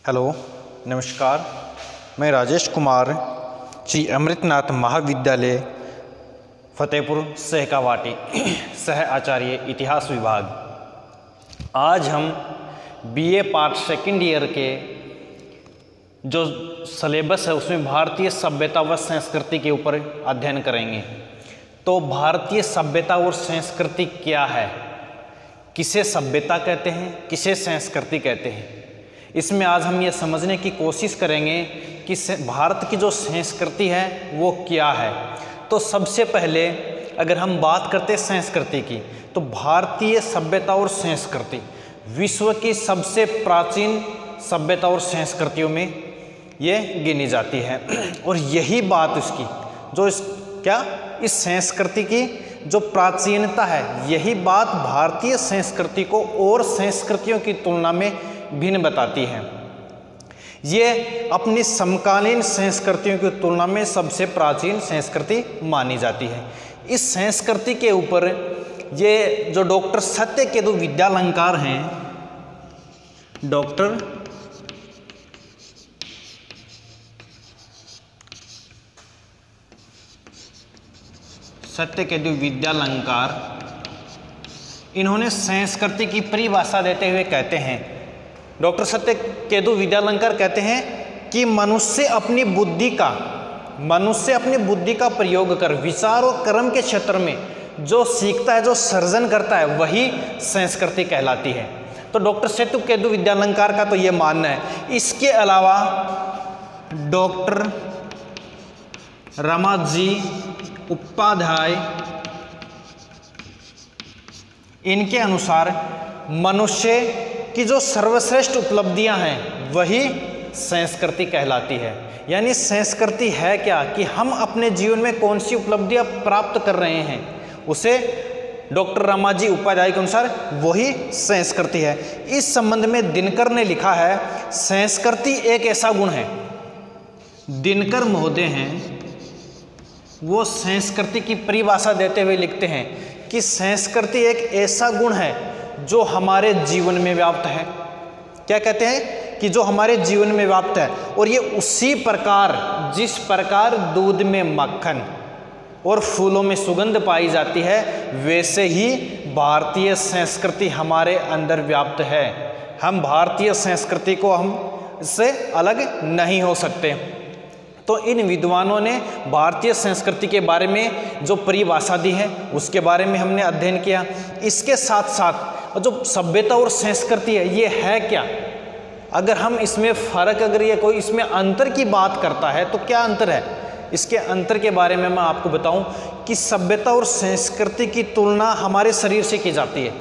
Hello, नमस्कार। मैं राजेश कुमार, श्री अमृतनाथ महाविद्यालय फतेहपुर सहकावाटी सह आचार्य इतिहास विभाग। आज हम बीए पार्ट सेकंड ईयर के जो सिलेबस है उसमें भारतीय सभ्यता व संस्कृति के ऊपर अध्ययन करेंगे। तो भारतीय सभ्यता और संस्कृति क्या है, किसे सभ्यता कहते हैं, किसे संस्कृति कहते हैं, इसमें आज हम ये समझने की कोशिश करेंगे कि भारत की जो संस्कृति है वो क्या है। तो सबसे पहले अगर हम बात करते हैं संस्कृति की, तो भारतीय सभ्यता और संस्कृति विश्व की सबसे प्राचीन सभ्यता और संस्कृतियों में ये गिनी जाती है। और यही बात इसकी जो इस संस्कृति की जो प्राचीनता है, यही बात भारतीय संस्कृति को और संस्कृतियों की तुलना में भिन्न बताती है। ये अपनी समकालीन संस्कृतियों की तुलना में सबसे प्राचीन संस्कृति मानी जाती है। इस संस्कृति के ऊपर ये जो डॉक्टर सत्यकेतु विद्यालंकार हैं, डॉक्टर सत्यकेतु विद्यालंकार, इन्होंने संस्कृति की परिभाषा देते हुए कहते हैं, डॉक्टर सत्यकेतु विद्यालंकार कहते हैं कि मनुष्य अपनी बुद्धि का प्रयोग कर विचार और कर्म के क्षेत्र में जो सीखता है, जो सर्जन करता है, वही संस्कृति कहलाती है। तो डॉक्टर सत्यकेतु विद्यालंकार का तो ये मानना है। इसके अलावा डॉक्टर रमाजी उपाध्याय, इनके अनुसार मनुष्य की जो सर्वश्रेष्ठ उपलब्धियां हैं वही संस्कृति कहलाती है। यानी संस्कृति है क्या, कि हम अपने जीवन में कौन सी उपलब्धियां प्राप्त कर रहे हैं, उसे डॉक्टर रमाजी उपाध्याय के अनुसार वही संस्कृति है। इस संबंध में दिनकर ने लिखा है, संस्कृति एक ऐसा गुण है, दिनकर महोदय हैं, वो संस्कृति की परिभाषा देते हुए लिखते हैं कि संस्कृति एक ऐसा गुण है जो हमारे जीवन में व्याप्त है। क्या कहते हैं कि जो हमारे जीवन में व्याप्त है, और ये उसी प्रकार जिस प्रकार दूध में मक्खन और फूलों में सुगंध पाई जाती है, वैसे ही भारतीय संस्कृति हमारे अंदर व्याप्त है। हम भारतीय संस्कृति को हम इससे अलग नहीं हो सकते। तो इन विद्वानों ने भारतीय संस्कृति के बारे में जो परिभाषा दी है उसके बारे में हमने अध्ययन किया। इसके साथ साथ जो सभ्यता और संस्कृति है ये है क्या, अगर हम इसमें फ़र्क, अगर ये कोई इसमें अंतर की बात करता है तो क्या अंतर है, इसके अंतर के बारे में मैं आपको बताऊं कि सभ्यता और संस्कृति की तुलना हमारे शरीर से की जाती है।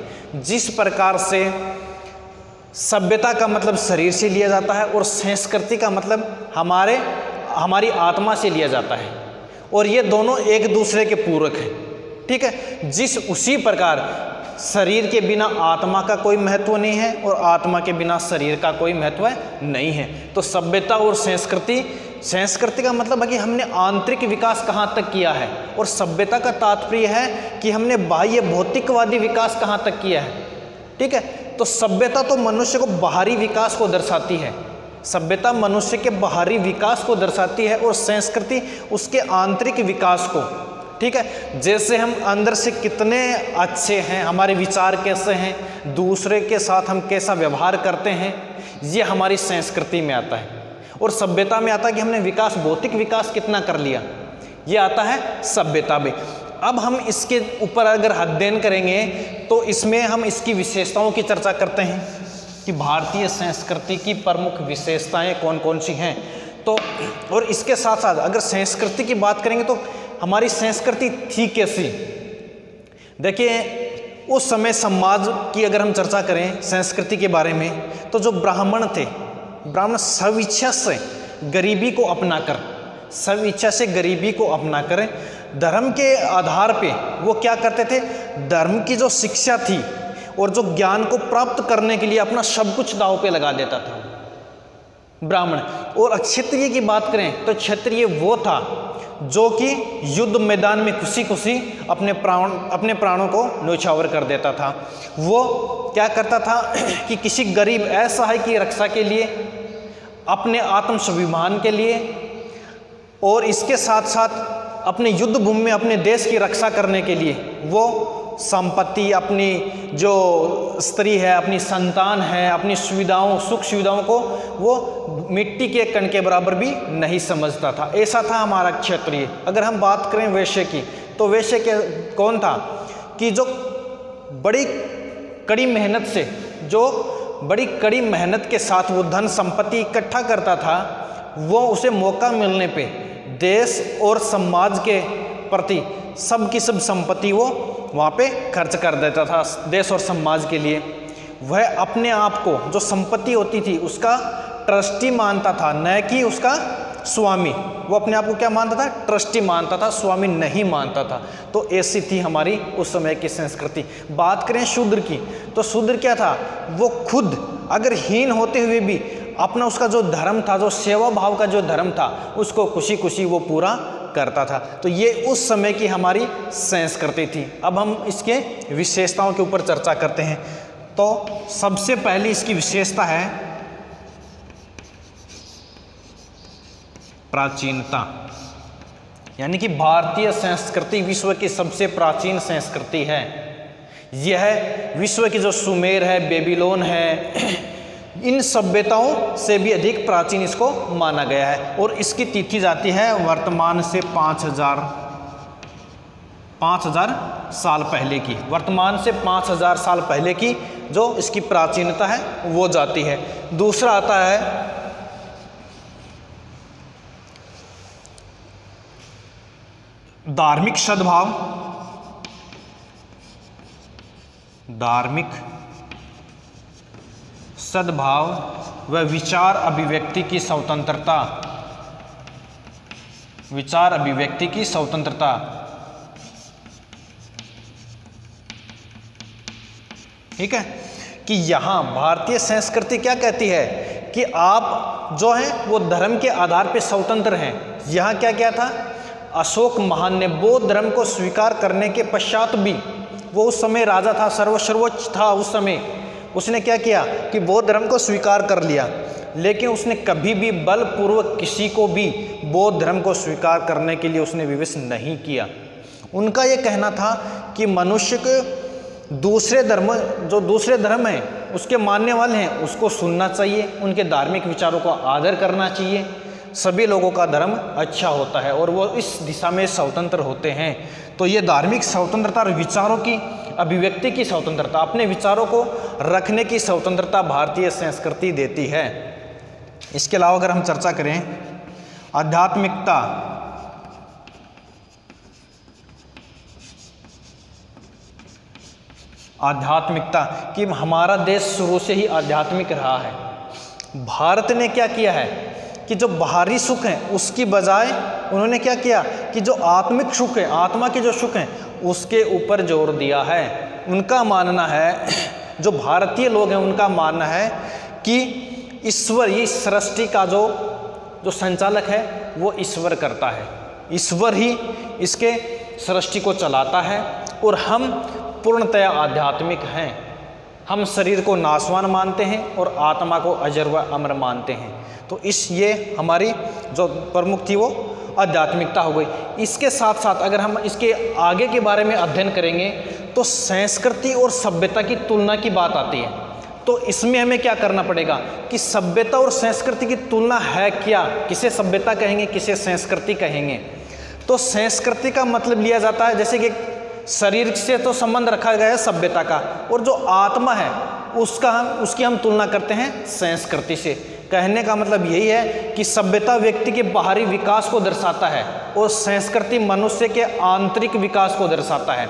जिस प्रकार से सभ्यता का मतलब शरीर से लिया जाता है और संस्कृति का मतलब हमारी आत्मा से लिया जाता है, और ये दोनों एक दूसरे के पूरक हैं। ठीक है, उसी प्रकार शरीर के बिना आत्मा का कोई महत्व नहीं है और आत्मा के बिना शरीर का कोई महत्व नहीं है। तो सभ्यता और संस्कृति का मतलब है कि हमने आंतरिक विकास कहाँ तक किया है, और सभ्यता का तात्पर्य है कि हमने बाह्य भौतिकवादी विकास कहाँ तक किया है। ठीक है, तो सभ्यता तो मनुष्य को बाहरी विकास को दर्शाती है, सभ्यता मनुष्य के बाहरी विकास को दर्शाती है, और संस्कृति उसके आंतरिक विकास को। ठीक है, जैसे हम अंदर से कितने अच्छे हैं, हमारे विचार कैसे हैं, दूसरे के साथ हम कैसा व्यवहार करते हैं, ये हमारी संस्कृति में आता है। और सभ्यता में आता है कि हमने भौतिक विकास कितना कर लिया, ये आता है सभ्यता में। अब हम इसके ऊपर अगर अध्ययन करेंगे तो इसमें हम इसकी विशेषताओं की चर्चा करते हैं कि भारतीय संस्कृति की प्रमुख विशेषताएं कौन कौन सी हैं। तो और इसके साथ साथ अगर संस्कृति की बात करेंगे तो हमारी संस्कृति थी कैसी। देखिए, उस समय समाज की अगर हम चर्चा करें संस्कृति के बारे में, तो जो ब्राह्मण थे, ब्राह्मण स्वेच्छा से गरीबी को अपना कर धर्म के आधार पे वो क्या करते थे, धर्म की जो शिक्षा थी और जो ज्ञान को प्राप्त करने के लिए अपना सब कुछ दांव पे लगा देता था ब्राह्मण। और क्षत्रिय की बात करें तो क्षत्रिय वो था जो कि युद्ध मैदान में खुशी खुशी अपने प्राणों को न्यौछावर कर देता था। वो क्या करता था कि किसी गरीब असहाय की रक्षा के लिए अपने आत्म स्वाभिमान के लिए और इसके साथ साथ अपने युद्ध भूमि में अपने देश की रक्षा करने के लिए वो संपत्ति, अपनी जो स्त्री है, अपनी संतान है, अपनी सुविधाओं, सुख सुविधाओं को वो मिट्टी के कण के बराबर भी नहीं समझता था। ऐसा था हमारा क्षत्रिय। अगर हम बात करें वैश्य की, तो वैश्य के कौन था कि जो बड़ी कड़ी मेहनत से, जो बड़ी कड़ी मेहनत के साथ वो धन संपत्ति इकट्ठा करता था, वो उसे मौका मिलने पे देश और समाज के प्रति सब की सब संपत्ति वो वहाँ पे खर्च कर देता था देश और समाज के लिए। वह अपने आप को जो संपत्ति होती थी उसका ट्रस्टी मानता था, न कि उसका स्वामी। वो अपने आप को क्या मानता था? ट्रस्टी मानता था, स्वामी नहीं मानता था। तो ऐसी थी हमारी उस समय की संस्कृति। बात करें शूद्र की, तो शूद्र क्या था? वो खुद अगर हीन होते हुए भी अपना उसका जो धर्म था, जो सेवा भाव का जो धर्म था, उसको खुशी खुशी वो पूरा करता था। तो ये उस समय की हमारी संस्कृति थी। अब हम इसके विशेषताओं के ऊपर चर्चा करते हैं। तो सबसे पहली इसकी विशेषता है प्राचीनता, यानी कि भारतीय संस्कृति विश्व की सबसे प्राचीन संस्कृति है। यह विश्व की जो सुमेर है, बेबीलोन है, इन सभ्यताओं से भी अधिक प्राचीन इसको माना गया है। और इसकी तिथि जाती है वर्तमान से 5000 साल पहले की। वर्तमान से 5000 साल पहले की जो इसकी प्राचीनता है वो जाती है। दूसरा आता है धार्मिक सद्भाव, धार्मिक सद्भाव व विचार अभिव्यक्ति की स्वतंत्रता, विचार अभिव्यक्ति की स्वतंत्रता। ठीक है कि यहाँ भारतीय संस्कृति क्या कहती है कि आप जो हैं वो धर्म के आधार पे स्वतंत्र हैं। यहाँ क्या क्या था? अशोक महान ने बौद्ध धर्म को स्वीकार करने के पश्चात भी, वो उस समय राजा था, सर्वोच्च था उस समय, उसने क्या किया कि बौद्ध धर्म को स्वीकार कर लिया, लेकिन उसने कभी भी बलपूर्वक किसी को भी बौद्ध धर्म को स्वीकार करने के लिए उसने विवश नहीं किया। उनका ये कहना था कि मनुष्य को दूसरे धर्म, जो दूसरे धर्म हैं उसके मानने वाले हैं, उसको सुनना चाहिए, उनके धार्मिक विचारों का आदर करना चाहिए। सभी लोगों का धर्म अच्छा होता है और वो इस दिशा में स्वतंत्र होते हैं। तो ये धार्मिक स्वतंत्रता और विचारों की अभिव्यक्ति की स्वतंत्रता, अपने विचारों को रखने की स्वतंत्रता भारतीय संस्कृति देती है। इसके अलावा अगर हम चर्चा करें आध्यात्मिकता, आध्यात्मिकता कि हमारा देश शुरू से ही आध्यात्मिक रहा है। भारत ने क्या किया है कि जो बाहरी सुख हैं उसकी बजाय उन्होंने क्या किया कि जो आत्मिक सुख है, आत्मा के जो सुख हैं उसके ऊपर जोर दिया है। उनका मानना है, जो भारतीय लोग हैं उनका मानना है कि ईश्वर, ये सृष्टि का जो संचालक है वो ईश्वर करता है, ईश्वर ही इसके सृष्टि को चलाता है और हम पूर्णतया आध्यात्मिक हैं। हम शरीर को नाशवान मानते हैं और आत्मा को अजर व अमर मानते हैं। तो ये हमारी जो प्रमुख थी वो आध्यात्मिकता हो गई। इसके साथ साथ अगर हम इसके आगे के बारे में अध्ययन करेंगे तो संस्कृति और सभ्यता की तुलना की बात आती है। तो इसमें हमें क्या करना पड़ेगा कि सभ्यता और संस्कृति की तुलना है क्या, किसे सभ्यता कहेंगे, किसे संस्कृति कहेंगे। तो संस्कृति का मतलब लिया जाता है जैसे कि शरीर से तो संबंध रखा गया है सभ्यता का, और जो आत्मा है उसकी हम तुलना करते हैं संस्कृति से। कहने का मतलब यही है कि सभ्यता व्यक्ति के बाहरी विकास को दर्शाता है और संस्कृति मनुष्य के आंतरिक विकास को दर्शाता है।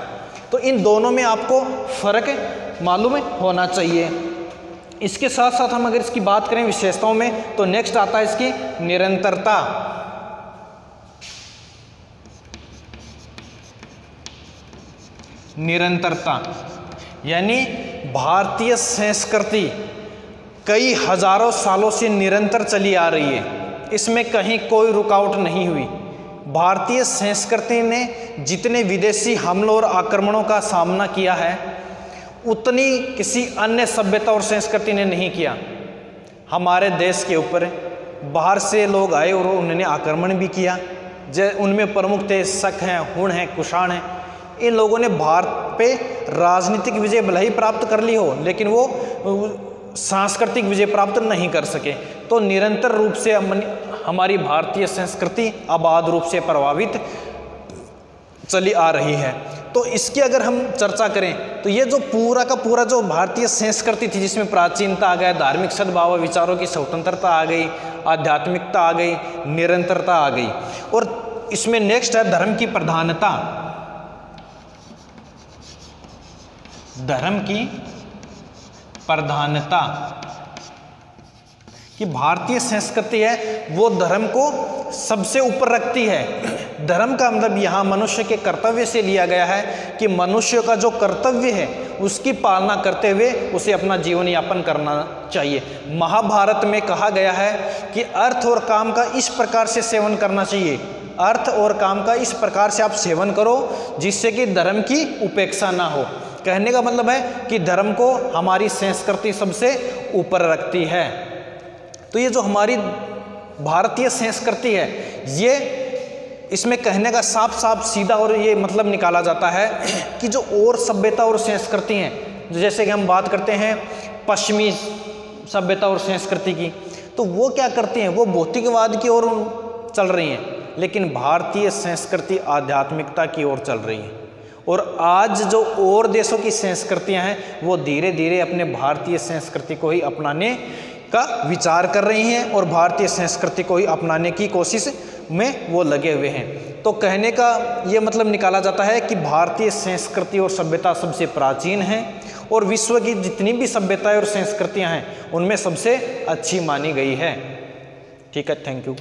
तो इन दोनों में आपको फर्क मालूम होना चाहिए। इसके साथ साथ हम अगर इसकी बात करें विशेषताओं में, तो नेक्स्ट आता है इसकी निरंतरता। निरंतरता यानी भारतीय संस्कृति कई हजारों सालों से निरंतर चली आ रही है, इसमें कहीं कोई रुकावट नहीं हुई। भारतीय संस्कृति ने जितने विदेशी हमलों और आक्रमणों का सामना किया है उतनी किसी अन्य सभ्यता और संस्कृति ने नहीं किया। हमारे देश के ऊपर बाहर से लोग आए और उन्होंने आक्रमण भी किया। उनमें प्रमुख थे शक हैं, हुण हैं, कुषाण हैं। इन लोगों ने भारत पे राजनीतिक विजय भले ही प्राप्त कर ली हो, लेकिन वो सांस्कृतिक विजय प्राप्त नहीं कर सके। तो निरंतर रूप से हमारी भारतीय संस्कृति अबाध रूप से प्रभावित चली आ रही है। तो इसकी अगर हम चर्चा करें तो ये जो पूरा का पूरा जो भारतीय संस्कृति थी, जिसमें प्राचीनता आ गया, धार्मिक सद्भाव, विचारों की स्वतंत्रता आ गई, आध्यात्मिकता आ गई, निरंतरता आ गई। और इसमें नेक्स्ट है धर्म की प्रधानता। धर्म की प्रधानता कि भारतीय संस्कृति है वो धर्म को सबसे ऊपर रखती है। धर्म का मतलब यहाँ मनुष्य के कर्तव्य से लिया गया है कि मनुष्य का जो कर्तव्य है उसकी पालना करते हुए उसे अपना जीवन यापन करना चाहिए। महाभारत में कहा गया है कि अर्थ और काम का इस प्रकार से सेवन करना चाहिए, अर्थ और काम का इस प्रकार से आप सेवन करो जिससे कि धर्म की उपेक्षा ना हो। कहने का मतलब है कि धर्म को हमारी संस्कृति सबसे ऊपर रखती है। तो ये जो हमारी भारतीय संस्कृति है, ये इसमें कहने का साफ साफ सीधा और ये मतलब निकाला जाता है कि जो और सभ्यता और संस्कृति हैं, जैसे कि हम बात करते हैं पश्चिमी सभ्यता और संस्कृति की, तो वो क्या करती हैं, वो भौतिकवाद की ओर चल रही हैं, लेकिन भारतीय संस्कृति आध्यात्मिकता की ओर चल रही है। और आज जो और देशों की संस्कृतियां हैं वो धीरे धीरे अपने भारतीय संस्कृति को ही अपनाने का विचार कर रही हैं और भारतीय संस्कृति को ही अपनाने की कोशिश में वो लगे हुए हैं। तो कहने का ये मतलब निकाला जाता है कि भारतीय संस्कृति और सभ्यता सबसे प्राचीन है और विश्व की जितनी भी सभ्यताएं और संस्कृतियां हैं उनमें सबसे अच्छी मानी गई है। ठीक है, थैंक यू।